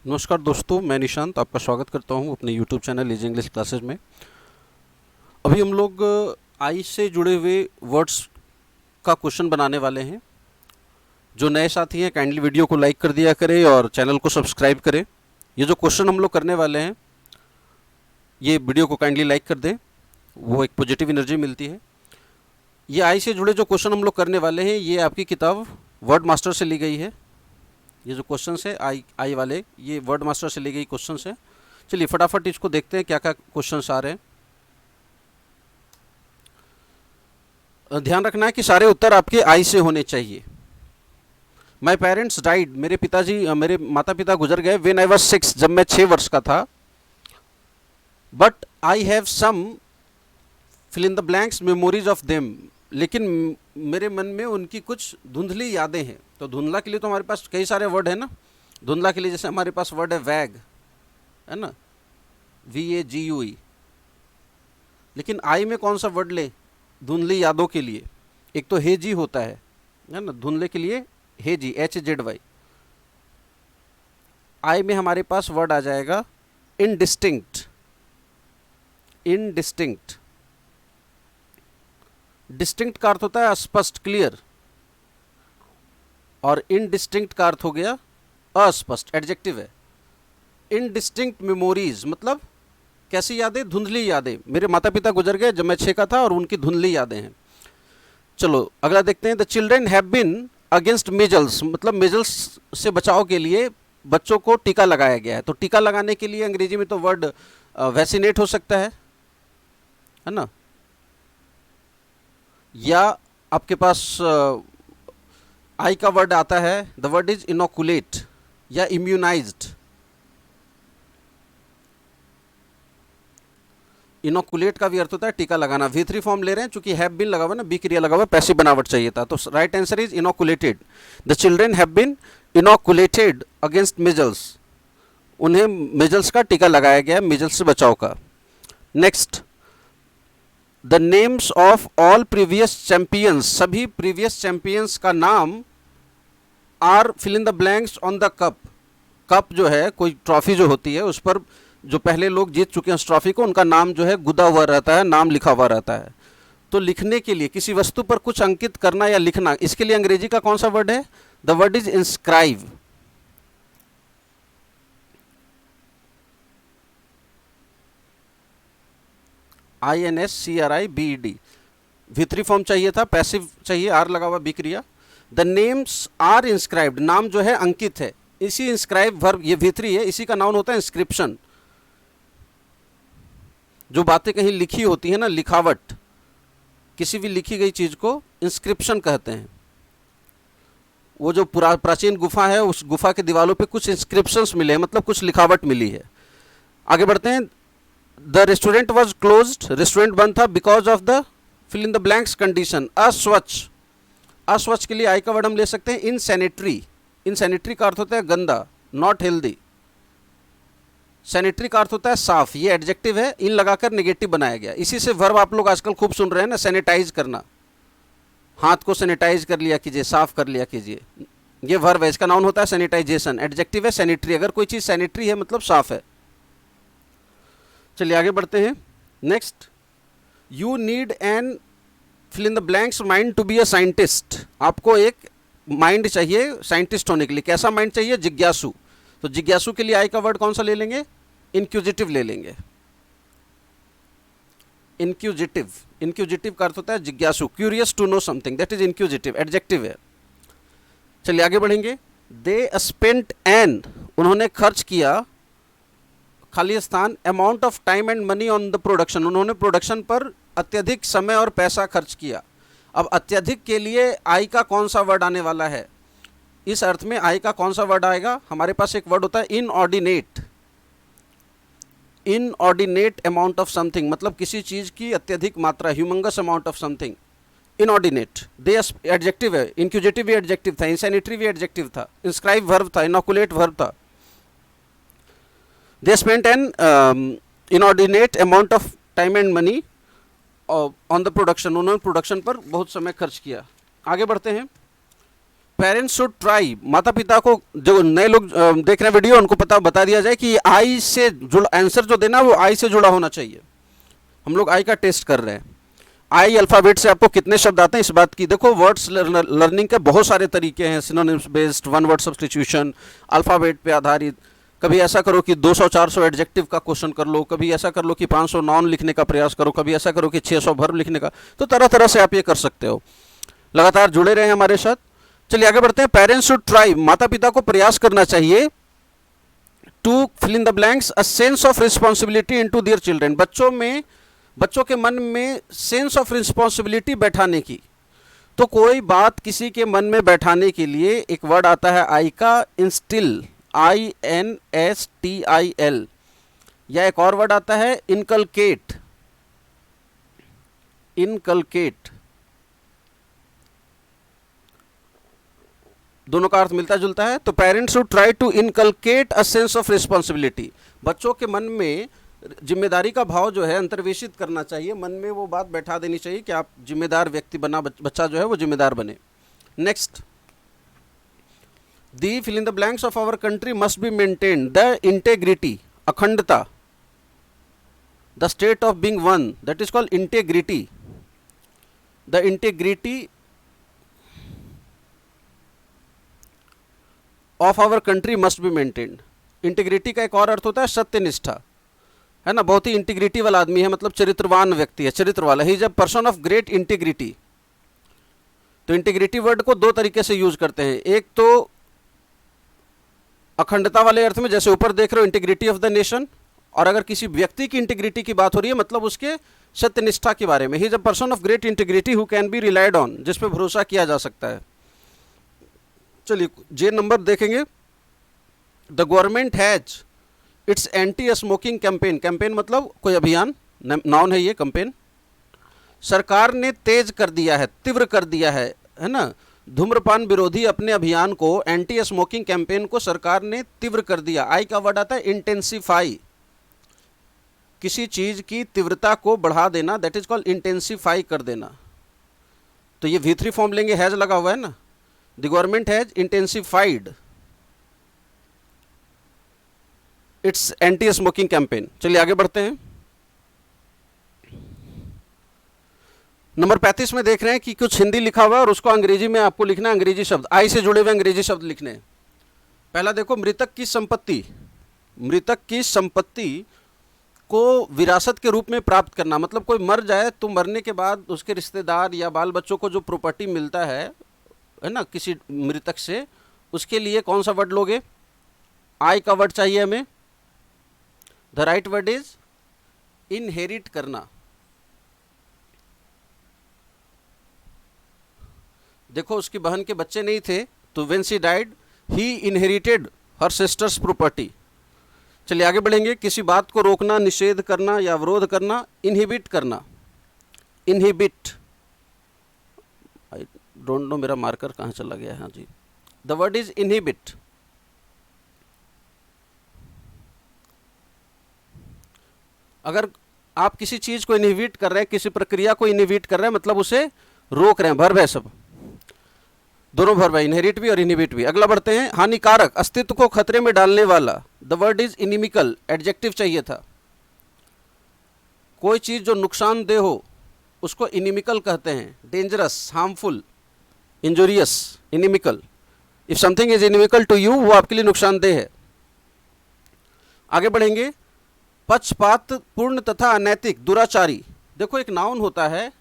नमस्कार दोस्तों, मैं निशांत आपका स्वागत करता हूं अपने YouTube channel easy English classes में। अभी हम लोग आई से जुड़े हुए वर्ड्स का क्वेश्चन बनाने वाले हैं। जो नए साथी हैं काइंडली वीडियो को लाइक कर दिया करें और चैनल को सब्सक्राइब करें। ये जो क्वेश्चन हम लोग करने वाले हैं, ये वीडियो को काइंडली लाइक कर दें, वो एक पॉजिटिव एनर्जी मिलती है। ये आई से जुड़े जो क्वेश्चन हम लोग करने वाले हैं, ये आपकी किताब वर्ड मास्टर से ली गई है। ये जो क्वेश्चंस है आई वाले, ये वर्ड मास्टर से ली गई क्वेश्चंस है। चलिए फटाफट इसको देखते हैं क्या क्या क्वेश्चंस आ रहे हैं। ध्यान रखना है कि सारे उत्तर आपके आई से होने चाहिए। माई पेरेंट्स डाइड, मेरे माता पिता गुजर गए। व्हेन आई वाज 6, जब मैं 6 वर्ष का था। But I have some fill in the blanks memories of them, लेकिन मेरे मन में उनकी कुछ धुंधली यादें हैं। तो धुंधला के लिए तो हमारे पास कई सारे वर्ड है ना। धुंधला के लिए जैसे हमारे पास वर्ड है वैग, है ना, VAGUE। लेकिन आई में कौन सा वर्ड ले धुंधली यादों के लिए? एक तो हेजी होता है ना, धुंधले के लिए हेजी, HZY। आई में हमारे पास वर्ड आ जाएगा इनडिस्टिंक्ट। इनडिस्टिंक्ट, डिस्टिंक्ट का अर्थ होता है अस्पष्ट, क्लियर, और इनडिस्टिंक्ट का अर्थ हो गया अस्पष्ट, एडजेक्टिव है। इनडिस्टिंक्ट मेमोरीज मतलब कैसी यादें? धुंधली यादें। मेरे माता पिता गुजर गए जब मैं 6 का था और उनकी धुंधली यादें हैं। चलो अगला देखते हैं। The children have been against measles, मतलब मेजल्स से बचाव के लिए बच्चों को टीका लगाया गया है। तो टीका लगाने के लिए अंग्रेजी में तो वर्ड वैक्सीनेट हो सकता है ना, या आपके पास आई का वर्ड आता है, द वर्ड इज इनोकुलेट या इम्यूनाइज्ड। इनोकुलेट का भी अर्थ होता है टीका लगाना। V3 फॉर्म ले रहे हैं, चूंकि हैव बीन लगा हुआ ना, बी क्रिया लगा हुआ, पैसिव बनावट चाहिए था, तो right answer is inoculated. The children have been inoculated against measles, उन्हें मेजल्स का टीका लगाया गया, मेजल्स से बचाव का। Next, the names of all previous champions, सभी प्रीवियस चैंपियंस का नाम are fill in the blanks on the cup. Cup जो है, कोई ट्रॉफी जो होती है, उस पर जो पहले लोग जीत चुके हैं उस ट्रॉफी को, उनका नाम जो है गुदा हुआ रहता है, नाम लिखा हुआ रहता है। तो लिखने के लिए किसी वस्तु पर कुछ अंकित करना या लिखना, इसके लिए अंग्रेजी का कौन सा वर्ड है? The word is inscribe. INSCRIBED। V3 form चाहिए था, पैसिव चाहिए, आर लगा हुआ, बी क्रिया। द नेम्स आर इंस्क्राइब्ड, नाम जो है अंकित है। इसी इंस्क्राइब वर्ब, ये V3 है, इसी का नाउन होता है इंस्क्रिप्शन। जो बातें कहीं लिखी होती है ना, लिखावट, किसी भी लिखी गई चीज को इंस्क्रिप्शन कहते हैं। वो जो प्राचीन गुफा है, उस गुफा के दीवारों पे कुछ इंस्क्रिप्शंस मिले हैं, मतलब कुछ लिखावट मिली है। आगे बढ़ते हैं। The restaurant was closed, restaurant बंद था, because of the fill in the blanks condition. अस्वच्छ, अस्वच्छ के लिए आई का वर्ड हम ले सकते हैं इनसैनिटरी। इनसैनिटरी का अर्थ होता है गंदा, नॉट हेल्दी। सैनिटरी का अर्थ होता है साफ, ये एडजेक्टिव है, इन लगाकर नेगेटिव बनाया गया। इसी से वर्ब आप लोग आजकल खूब सुन रहे हैं ना, सैनिटाइज करना, हाथ को सैनिटाइज कर लिया कीजिए, साफ कर लिया कीजिए, ये वर्ब है, इसका नाउन होता है सैनिटाइजेशन। एडजेक्टिव है सैनिटरी, अगर कोई चीज सैनिटरी है मतलब साफ है। चलिए आगे बढ़ते हैं। Next, you need an fill in the blanks mind to be a scientist. आपको एक माइंड चाहिए साइंटिस्ट होने के लिए। कैसा माइंड चाहिए? जिज्ञासु। तो जिज्ञासु के लिए आई का वर्ड कौन सा ले लेंगे? इंक्यूजिटिव ले लेंगे। इंक्यूजिटिव, इंक्यूजिटिव का अर्थ होता है जिज्ञासु, curious to know something, that is inquisitive, adjective है। चलिए आगे बढ़ेंगे। दे स्पेंट एन, उन्होंने खर्च किया, खाली स्थान, amount of time and money on the production, उन्होंने प्रोडक्शन पर अत्यधिक समय और पैसा खर्च किया। अब अत्यधिक के लिए आई का कौन सा वर्ड आने वाला है? इस अर्थ में आई का कौन सा वर्ड आएगा? हमारे पास एक वर्ड होता है inordinate. Inordinate amount of something, मतलब किसी चीज की अत्यधिक मात्रा, humongous amount of something, inordinate. दे एडजेक्टिव है, इंक्यूजेटिव भी एडजेक्टिव था, इंसैनिटरी भी एडजेक्टिव था, इंस्क्राइब वर्ब था, इनोकुलेट वर्ब था। They spent an inordinate amount of time and money on the production, उन्होंने प्रोडक्शन पर बहुत समय खर्च किया। आगे बढ़ते हैं। पेरेंट्स शुड ट्राई, माता पिता को, जो नए लोग देख रहे हैं वीडियो उनको बता दिया जाए कि आई से जुड़ा आंसर जो देना वो आई से जुड़ा होना चाहिए। हम लोग आई का टेस्ट कर रहे हैं। आई अल्फ़ाबेट से आपको कितने शब्द आते हैं इस बात की देखो। वर्ड्स लर्निंग के बहुत सारे तरीके हैं, synonyms based, one word substitution, alphabet पे आधारित। कभी ऐसा करो कि 200-400 एडजेक्टिव का क्वेश्चन कर लो, कभी ऐसा कर लो कि 500 नाउन लिखने का प्रयास करो, कभी ऐसा करो कि 600 वर्ब लिखने का। तो तरह तरह से आप ये कर सकते हो। लगातार जुड़े रहें हमारे साथ। चलिए आगे बढ़ते हैं। पेरेंट्स शुड ट्राई, माता पिता को प्रयास करना चाहिए, to fill in the blanks a sense of responsibility into their children, बच्चों के मन में सेंस ऑफ रिस्पॉन्सिबिलिटी बैठाने की। तो कोई बात किसी के मन में बैठाने के लिए एक वर्ड आता है आई का, इंस्टिल, INSTIL, या एक और वर्ड आता है इनकलकेट, दोनों का अर्थ मिलता जुलता है। तो parents should try to inculcate a sense of responsibility, बच्चों के मन में जिम्मेदारी का भाव जो है अंतर्वेशित करना चाहिए, मन में वो बात बैठा देनी चाहिए कि आप जिम्मेदार व्यक्ति बना, बच्चा जो है वो जिम्मेदार बने। Next, the fill in the blanks of our country must be maintain the integrity, अखंडता, the state of being one, that is called integrity, the integrity of our country must be maintained. Integrity का एक और अर्थ होता है सत्यनिष्ठा, है ना। बहुत ही इंटीग्रिटी वाला आदमी है, मतलब चरित्रवान व्यक्ति है, चरित्र वाला। He is a person of great integrity. तो इंटीग्रिटी वर्ड को दो तरीके से यूज करते हैं, एक तो अखंडता वाले अर्थ में, जैसे ऊपर देख रहे हो इंटीग्रिटी ऑफ द नेशन, और अगर किसी व्यक्ति की इंटीग्रिटी की बात हो रही है मतलब उसके सत्यनिष्ठा के बारे में। He is a person of great integrity who can be relied on, जिस पे भरोसा किया जा सकता है। चलिए जे नंबर देखेंगे। The government has its anti smoking campaign, campaign मतलब कोई अभियान, नाउन है ये कैंपेन। सरकार ने तेज कर दिया है, तीव्र कर दिया है ना। धूम्रपान विरोधी अपने अभियान को, एंटी स्मोकिंग कैंपेन को सरकार ने तीव्र कर दिया। आई का वर्ड आता है इंटेंसिफाई, किसी चीज की तीव्रता को बढ़ा देना, दैट इज कॉल्ड इंटेंसिफाई कर देना। तो ये V3 फॉर्म लेंगे, हैज लगा हुआ है ना। The government has intensified it's anti smoking campaign. चलिए आगे बढ़ते हैं। नंबर 35 में देख रहे हैं कि कुछ हिंदी लिखा हुआ है और उसको अंग्रेजी में आपको लिखना है, अंग्रेजी शब्द, आई से जुड़े हुए अंग्रेजी शब्द लिखने हैं। पहला देखो, मृतक की संपत्ति, मृतक की संपत्ति को विरासत के रूप में प्राप्त करना, मतलब कोई मर जाए तो मरने के बाद उसके रिश्तेदार या बाल बच्चों को जो प्रॉपर्टी मिलता है ना किसी मृतक से, उसके लिए कौन सा वर्ड लोगे? आई का वर्ड चाहिए हमें। The right word is inherit करना। देखो उसकी बहन के बच्चे नहीं थे तो when she died he inherited her sisters property. चलिए आगे बढ़ेंगे। किसी बात को रोकना, निषेध करना या विरोध करना, इनहिबिट करना, इनहिबिट। आई डोंट नो मेरा मार्कर कहाँ चला गया है। हाँ जी, द वर्ड इज इनहिबिट। अगर आप किसी चीज को इनहिबिट कर रहे हैं, किसी प्रक्रिया को इनहिबिट कर रहे हैं, मतलब उसे रोक रहे हैं। वर्ब है सब, दोनों वर्ब है, इनहेरिट भी और इनहिबिट भी। अगला बढ़ते हैं। हानिकारक, अस्तित्व को खतरे में डालने वाला, the word is inimical, adjective चाहिए था। कोई चीज जो नुकसानदेह हो उसको इनिमिकल कहते हैं। Dangerous, harmful, injurious, inimical. If something is inimical to you, वो आपके लिए नुकसानदेह है। आगे बढ़ेंगे। पक्षपात पूर्ण तथा अनैतिक, दुराचारी। देखो एक नाउन होता है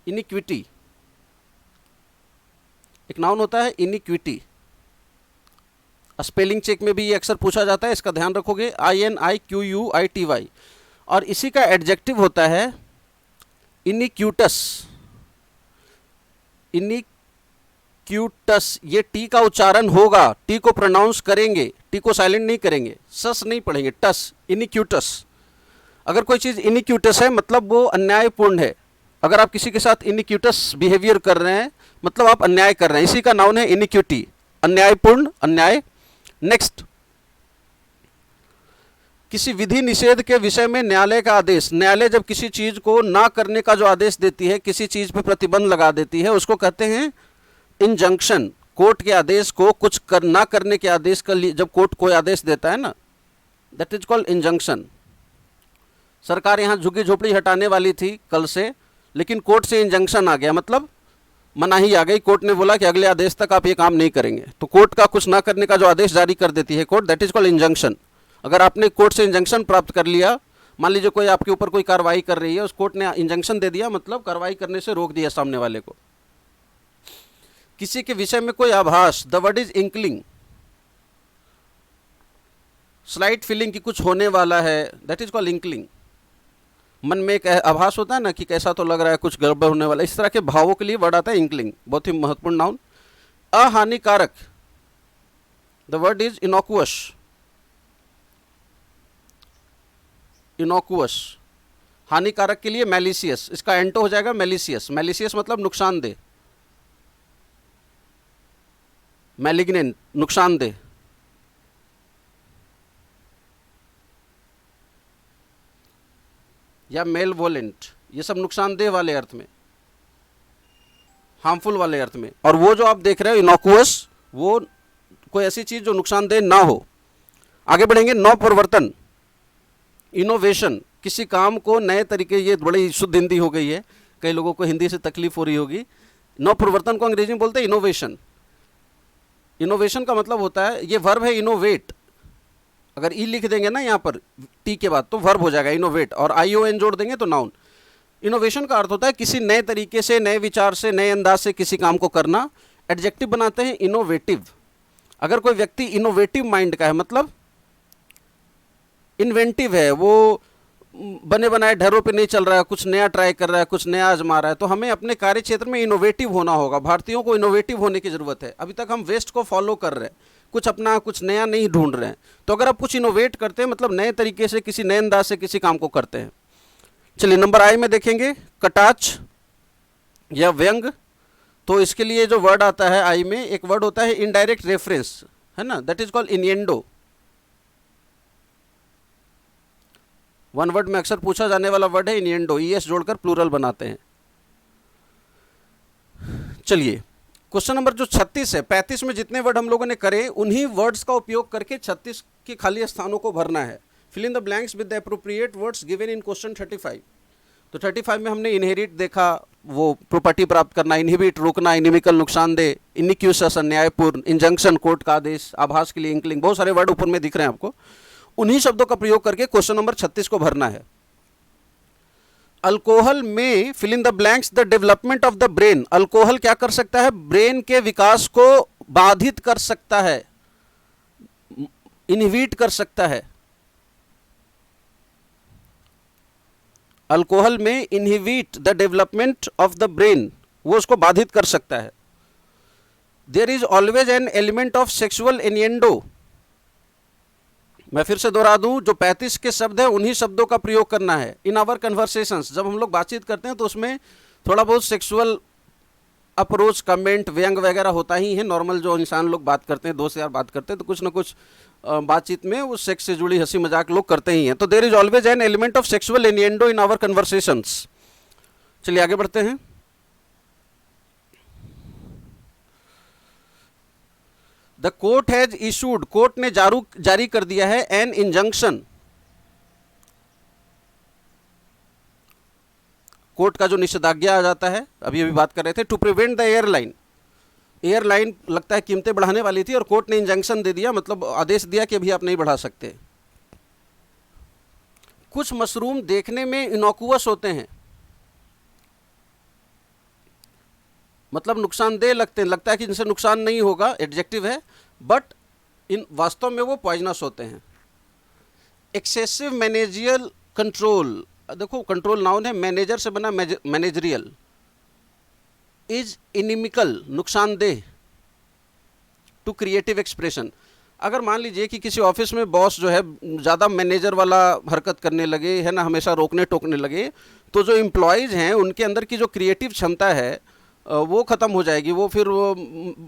इनिक्विटी, एक नाउन होता है इनिक्विटी। स्पेलिंग चेक में भी ये अक्सर पूछा जाता है, इसका ध्यान रखोगे। INIQUITY। और इसी का एडजेक्टिव होता है इनिक्यूटस, इनिक्यूटस। ये टी का उच्चारण होगा, टी को प्रोनाउंस करेंगे, टी को साइलेंट नहीं करेंगे, सस नहीं पढ़ेंगे, टस, इनिक्यूटस। अगर कोई चीज़ इनिक्यूटस है मतलब वो अन्यायपूर्ण है। अगर आप किसी के साथ इनिक्यूटस बिहेवियर कर रहे हैं मतलब आप अन्याय कर रहे हैं। इसी का नाउन है इनिक्विटी, अन्यायपूर्ण, अन्याय। नेक्स्ट, किसी विधि निषेध के विषय में न्यायालय का आदेश। न्यायालय जब किसी चीज को ना करने का जो आदेश देती है, किसी चीज पे प्रतिबंध लगा देती है, उसको कहते हैं इंजंक्शन, कोर्ट के आदेश को कुछ ना करने के आदेश का जब कोर्ट कोई आदेश देता है ना, दैट इज कॉल्ड इंजंक्शन। सरकार यहाँ झुग्गी झोपड़ी हटाने वाली थी कल से, लेकिन कोर्ट से इंजंक्शन आ गया, मतलब मनाही आ गई। कोर्ट ने बोला कि अगले आदेश तक आप ये काम नहीं करेंगे। तो कोर्ट का कुछ ना करने का जो आदेश जारी कर देती है court, that is called injunction. अगर आपने कोर्ट से इंजंक्शन प्राप्त कर लिया, मान लीजिए कोई आपके ऊपर कोई कार्रवाई कर रही है, उस कोर्ट ने इंजंक्शन दे दिया, मतलब कार्रवाई करने से रोक दिया सामने वाले को। किसी के विषय में कोई आभास, the word is inkling, slight feeling की कुछ होने वाला है, दैट इज कॉल्ड इंकलिंग। मन में एक आभास होता है ना कि कैसा तो लग रहा है कुछ गड़बड़ होने वाला, इस तरह के भावों के लिए वर्ड आता है इंकलिंग, बहुत ही महत्वपूर्ण नाउन। अहानिकारक, the word is innocuous, innocuous. हानिकारक के लिए मैलिशियस, इसका एंटो हो जाएगा मैलिशियस। मैलिशियस मतलब नुकसानदेह, मैलिग्नेंट नुकसानदेह। या मेलवोलेंट, ये सब नुकसानदेह वाले अर्थ में, हार्मफुल वाले अर्थ में। और वो जो आप देख रहे हो इनोकुअस, वो कोई ऐसी चीज जो नुकसानदेह ना हो। आगे बढ़ेंगे, नव प्रवर्तन, इनोवेशन, किसी काम को नए तरीके, ये बड़ी शुद्ध हिंदी हो गई है, कई लोगों को हिंदी से तकलीफ हो रही होगी। नव प्रवर्तन को अंग्रेजी में बोलते हैं इनोवेशन। इनोवेशन का मतलब होता है, ये वर्ब है इनोवेट, अगर ई लिख देंगे ना यहाँ पर टी के बाद तो वर्ब हो जाएगा इनोवेट, और ION जोड़ देंगे तो नाउन। इनोवेशन का अर्थ होता है किसी नए तरीके से, नए विचार से, नए अंदाज से किसी काम को करना। एडजेक्टिव बनाते हैं इनोवेटिव। अगर कोई व्यक्ति इनोवेटिव माइंड का है, मतलब इन्वेंटिव है, वो बने बनाए ढेरों पे नहीं चल रहा है, कुछ नया ट्राई कर रहा है, कुछ नया आजमा रहा है, तो हमें अपने कार्य क्षेत्र में इनोवेटिव होना होगा। भारतीयों को इनोवेटिव होने की ज़रूरत है। अभी तक हम वेस्ट को फॉलो कर रहे हैं, कुछ अपना कुछ नया नहीं ढूंढ रहे हैं। तो अगर आप कुछ इनोवेट करते हैं, मतलब नए तरीके से, किसी नए अंदाज से किसी काम को करते हैं। चलिए नंबर आई में देखेंगे, कटाक्ष या व्यंग। तो इसके लिए जो वर्ड आता है आई में, एक वर्ड होता है इनडायरेक्ट रेफरेंस, है ना, that is called innuendo. One word में अक्सर पूछा जाने वाला वर्ड है इनिएंडो, ES जोड़कर प्लूरल बनाते हैं। चलिए क्वेश्चन नंबर जो 36 है, 35 में जितने वर्ड हम लोगों ने करे, उन्हीं वर्ड्स का उपयोग करके 36 के खाली स्थानों को भरना है। Fill in the blanks with the appropriate words given in question 35। तो 35 में हमने इनहेरिट देखा, वो प्रॉपर्टी प्राप्त करना, इनहिबिट रोकना, इनिमिकल नुकसानदेह, इनिक्यूसस अन्यायपूर्ण, इंजंक्शन कोर्ट का आदेश, आभास के लिए इंकलिंग, बहुत सारे वर्ड ऊपर में दिख रहे हैं आपको। उन्हीं शब्दों का प्रयोग करके क्वेश्चन नंबर 36 को भरना है। अल्कोहल में fill in the blanks the development of the brain. Alcohol क्या कर सकता है? ब्रेन के विकास को बाधित कर सकता है, इनहिबिट कर सकता है। अल्कोहल में inhibit the development of the brain, वो उसको बाधित कर सकता है। There is always an element of sexual innuendo. मैं फिर से दोहरा दूं, जो 35 के शब्द है उन्हीं शब्दों का प्रयोग करना है। इन आवर कन्वर्सेशंस, जब हम लोग बातचीत करते हैं तो उसमें थोड़ा बहुत सेक्सुअल अप्रोच, कमेंट, व्यंग वगैरह होता ही है। नॉर्मल जो इंसान लोग बात करते हैं, दोस्त यार बात करते हैं, तो कुछ ना कुछ बातचीत में उस सेक्स से जुड़ी हंसी मजाक लोग करते ही हैं। तो there is always an element of sexual innuendo in our conversations. चलिए आगे बढ़ते हैं। The court has issued, court ने जारी कर दिया है, एन इंजंक्शन। कोर्ट का जो निषेधाज्ञा आ जाता है, अभी बात कर रहे थे, to prevent the airline. Airline लगता है कीमतें बढ़ाने वाली थी और कोर्ट ने इंजंक्शन दे दिया, मतलब आदेश दिया कि अभी आप नहीं बढ़ा सकते। कुछ मशरूम देखने में इनोकुअस होते हैं, मतलब नुकसानदेह लगते हैं, लगता है कि इनसे नुकसान नहीं होगा, एडजेक्टिव है, बट इन वास्तव में वो पॉइजनस होते हैं। एक्सेसिव मैनेजियल कंट्रोल, देखो कंट्रोल नाउन है, मैनेजर से बना मैनेजरियल। इज इनिमिकल, नुकसानदेह, टू क्रिएटिव एक्सप्रेशन। अगर मान लीजिए कि किसी ऑफिस में बॉस जो है ज़्यादा मैनेजर वाला हरकत करने लगे, है ना, हमेशा रोकने टोकने लगे, तो जो एम्प्लॉयज़ हैं उनके अंदर की जो क्रिएटिव क्षमता है वो ख़त्म हो जाएगी। वो फिर वो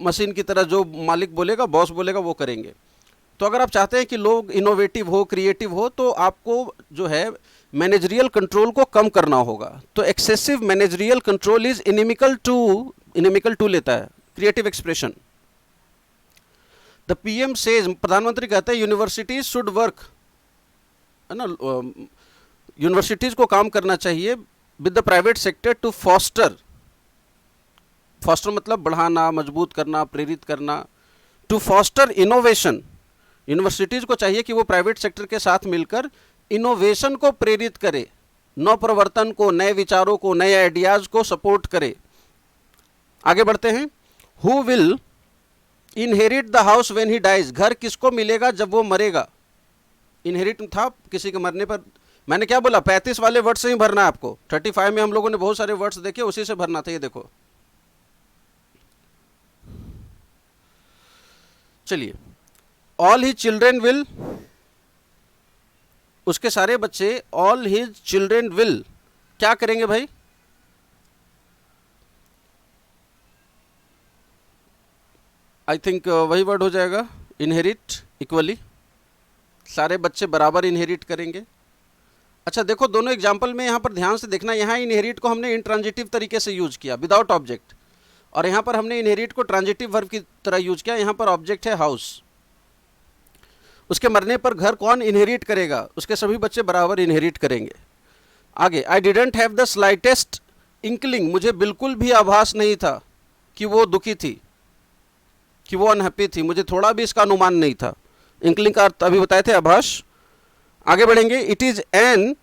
मशीन की तरह जो मालिक बोलेगा, बॉस बोलेगा, वो करेंगे। तो अगर आप चाहते हैं कि लोग इनोवेटिव हो, क्रिएटिव हो, तो आपको जो है मैनेजरियल कंट्रोल को कम करना होगा। तो excessive managerial control is inimical to लेता है creative expression. The PM says, प्रधानमंत्री कहते हैं यूनिवर्सिटीज शुड वर्क, है ना, यूनिवर्सिटीज को काम करना चाहिए with the private sector to foster, foster मतलब बढ़ाना, मजबूत करना, प्रेरित करना, टू फॉस्टर इनोवेशन। यूनिवर्सिटीज को चाहिए कि वो प्राइवेट सेक्टर के साथ मिलकर इनोवेशन को प्रेरित करे, नव प्रवर्तन को, नए विचारों को, नए आइडियाज को सपोर्ट करे। आगे बढ़ते हैं। Who will inherit the house when he dies, घर किसको मिलेगा जब वो मरेगा। इनहेरिट था किसी के मरने पर, मैंने क्या बोला, 35 वाले वर्ड से ही भरना है आपको। 35 में हम लोगों ने बहुत सारे वर्ड्स देखे, उसी से भरना था। ये देखो, चलिए, ऑल हिज चिल्ड्रेन विल, उसके सारे बच्चे, ऑल हिज चिल्ड्रेन विल क्या करेंगे भाई, आई थिंक वही वर्ड हो जाएगा, इनहेरिट इक्वली, सारे बच्चे बराबर इनहेरिट करेंगे। अच्छा देखो, दोनों एग्जाम्पल में यहाँ पर ध्यान से देखना, यहाँ इनहेरिट को हमने इंट्रांजिटिव तरीके से यूज किया विदाउट ऑब्जेक्ट, और यहाँ पर हमने इनहेरिट को ट्रांजिटिव वर्ब की तरह यूज किया। यहाँ पर ऑब्जेक्ट है हाउस, उसके मरने पर घर कौन इनहेरिट करेगा, उसके सभी बच्चे बराबर इनहेरिट करेंगे। आगे, I didn't have the slightest inkling, मुझे बिल्कुल भी आभास नहीं था कि वो दुखी थी, कि वो अनहैप्पी थी, मुझे थोड़ा भी इसका अनुमान नहीं था। इंकलिंग का अर्थ अभी बताए थे, आभास। आगे बढ़ेंगे। It is an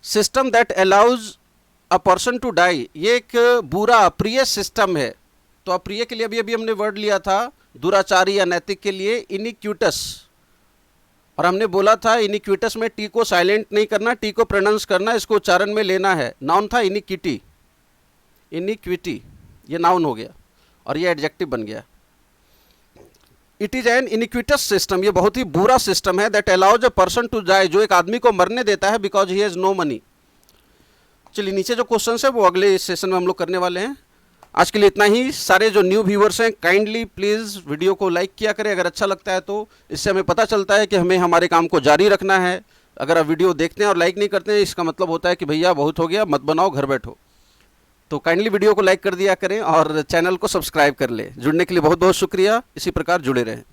system that allows a person to die, ये एक बुरा अप्रिय सिस्टम है। तो अप्रिय के लिए अभी हमने वर्ड लिया था दुराचारी या नैतिक के लिए इनिक्यूटस, और हमने बोला था इनिक्यूटस में टी को साइलेंट नहीं करना, टी को प्रोनाउंस करना, इसको उच्चारण में लेना है। नाउन था इनिक्विटी, इनिक्विटी ये नाउन हो गया और ये एडजेक्टिव बन गया। It is an iniquitous system, ये बहुत ही बुरा सिस्टम है। That allows a person to die, जो एक आदमी को मरने देता है because he has no money. चलिए, नीचे जो क्वेश्चन है वो अगले सेशन में हम लोग करने वाले हैं। आज के लिए इतना ही। सारे जो न्यू व्यूवर्स हैं, काइंडली प्लीज़ वीडियो को लाइक किया करें अगर अच्छा लगता है तो। इससे हमें पता चलता है कि हमें हमारे काम को जारी रखना है। अगर आप वीडियो देखते हैं और लाइक नहीं करते हैं, इसका मतलब होता है कि भैया बहुत हो गया, मत बनाओ, घर बैठो। तो काइंडली वीडियो को लाइक कर दिया करें और चैनल को सब्सक्राइब कर लें। जुड़ने के लिए बहुत बहुत शुक्रिया। इसी प्रकार जुड़े रहें।